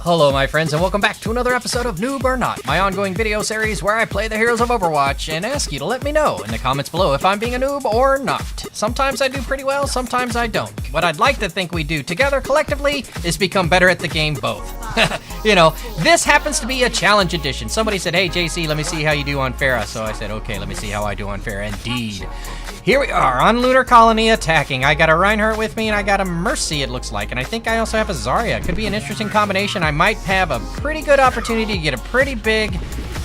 Hello my friends and welcome back to another episode of Noob or Not, my ongoing video series where I play the heroes of Overwatch and ask you to let me know in the comments below if I'm being a noob or not. Sometimes I do pretty well, sometimes I don't. What I'd like to think we do together collectively is become better at the game both. You know, this happens to be a challenge edition. Somebody said, hey JC, let me see how you do on Pharah. So I said, okay, let me see how I do on Pharah. Indeed. Here we are on Lunar Colony attacking. I got a Reinhardt with me and I got a Mercy it looks like. And I think I also have a Zarya. Could be an interesting combination. I might have a pretty good opportunity to get a pretty big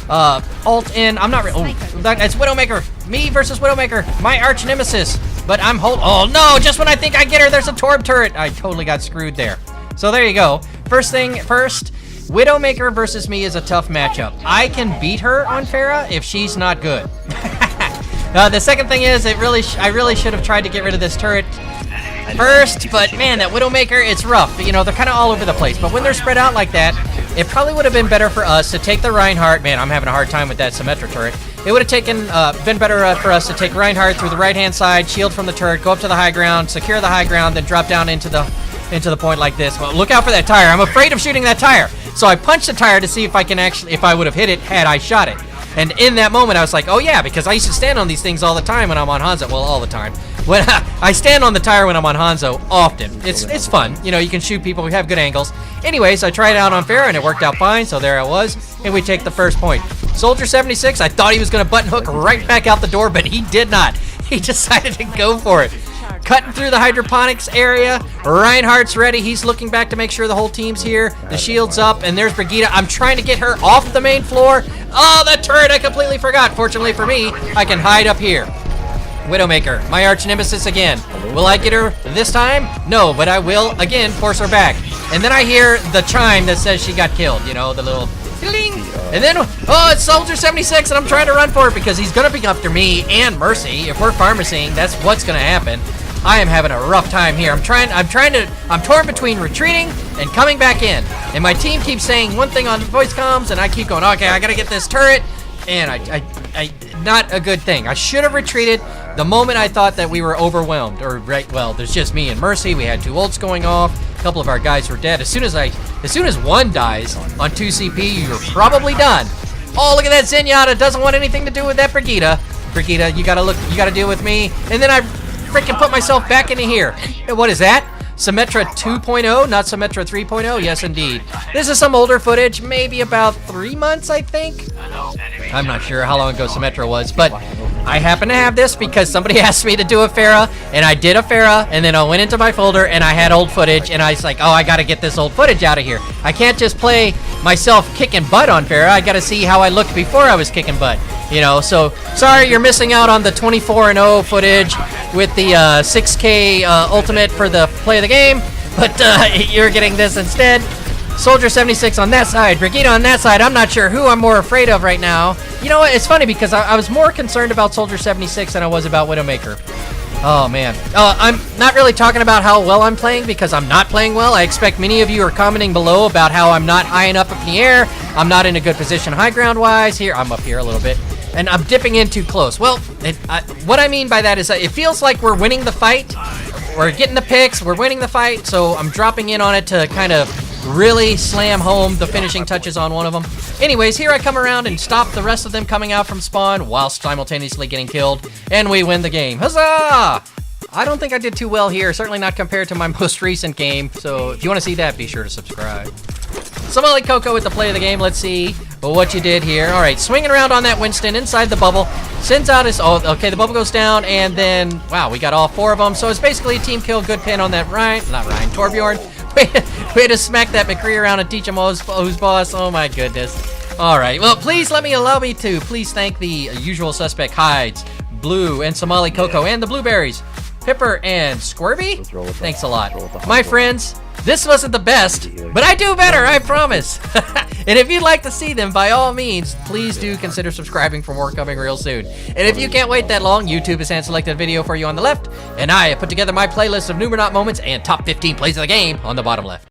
ult in. I'm not really, it's Widowmaker. Me versus Widowmaker. My arch nemesis. But I'm oh no, just when I think I get her, there's a Torb turret. I totally got screwed there. So there you go. First thing first, Widowmaker versus me is a tough matchup. I can beat her on Pharah if she's not good. The second thing is, I really should have tried to get rid of this turret first, but man, that Widowmaker, it's rough. You know, they're kind of all over the place, but when they're spread out like that, it probably would have been better for us to take the Reinhardt. Man, I'm having a hard time with that Symmetra turret. It would have been better for us to take Reinhardt through the right-hand side, shield from the turret, go up to the high ground, secure the high ground, then drop down into the point like this. Well, look out for that tire. I'm afraid of shooting that tire. So I punched the tire to see if I would have hit it had I shot it. And in that moment, I was like, oh yeah, because I used to stand on these things all the time when I'm on Hanzo. Well, all the time. When I stand on the tire when I'm on Hanzo often. It's fun. You know, you can shoot people. We have good angles. Anyways, I tried it out on Pharah and it worked out fine. So there I was. And we take the first point. Soldier 76, I thought he was going to button hook right back out the door, but he did not. He decided to go for it. Cutting through the hydroponics area. Reinhardt's ready. He's looking back to make sure the whole team's here. The shield's up, and there's Brigitte. I'm trying to get her off the main floor. Oh, the turret, I completely forgot. Fortunately for me, I can hide up here. Widowmaker, my arch nemesis again. Will I get her this time? No, but I will, again, force her back. And then I hear the chime that says she got killed. You know, the little ding. And then, oh, it's Soldier 76, and I'm trying to run for it because he's going to be after me and Mercy. If we're pharmacying, that's what's going to happen. I am having a rough time here. I'm torn between retreating and coming back in. And my team keeps saying one thing on voice comms, and I keep going, okay, I gotta get this turret. And not a good thing. I should have retreated the moment I thought that we were overwhelmed. Or, right, well, there's just me and Mercy. We had 2 ults going off. A couple of our guys were dead. As soon as one dies on 2 CP, you're probably done. Oh, look at that Zenyatta. Doesn't want anything to do with that Brigitte. Brigitte, you gotta deal with me. And then I freaking put myself back into here. What is that? Symmetra 2.0, not Symmetra 3.0? Yes, indeed. This is some older footage, maybe about 3 months, I think. I'm not sure how long ago Symmetra was, but I happen to have this because somebody asked me to do a Pharah, and I did a Pharah, and then I went into my folder, and I had old footage, and I was like, oh, I gotta get this old footage out of here. I can't just play myself kicking butt on Pharah. I gotta see how I looked before I was kicking butt. You know, so sorry you're missing out on the 24-0 footage with the 6K ultimate for the play of the game, but you're getting this instead. Soldier 76 on that side, Brigitte on that side. I'm not sure who I'm more afraid of right now. You know what? It's funny because I was more concerned about Soldier 76 than I was about Widowmaker. Oh man. I'm not really talking about how well I'm playing because I'm not playing well. I expect many of you are commenting below about how I'm not high enough up in the air. I'm not in a good position high ground wise. Here, I'm up here a little bit. And I'm dipping in too close. Well, what I mean by that is that it feels like we're winning the fight. We're getting the picks. We're winning the fight. So I'm dropping in on it to kind of really slam home the finishing touches on one of them. Anyways, here I come around and stop the rest of them coming out from spawn whilst simultaneously getting killed. And we win the game. Huzzah! I don't think I did too well here. Certainly not compared to my most recent game. So if you want to see that, be sure to subscribe. Somali Coco with the play of the game. Let's see what you did here. All right, swinging around on that Winston inside the bubble. Sends out his... Oh, okay, the bubble goes down, and then... Wow, we got all 4 of them. So it's basically a team kill. Good pin on that Torbjorn. We had to smack that McCree around and teach him who's boss. Oh, my goodness. All right, well, please allow me to please thank the usual suspect Hides, Blue, and Somali Coco, and the Blueberries, Pipper, and Squirby. Thanks a lot. My friends, this wasn't the best, but I do better, I promise. And if you'd like to see them, by all means, please do consider subscribing for more coming real soon. And if you can't wait that long, YouTube has hand-selected a video for you on the left, and I have put together my playlist of Noob or Not moments and top 15 plays of the game on the bottom left.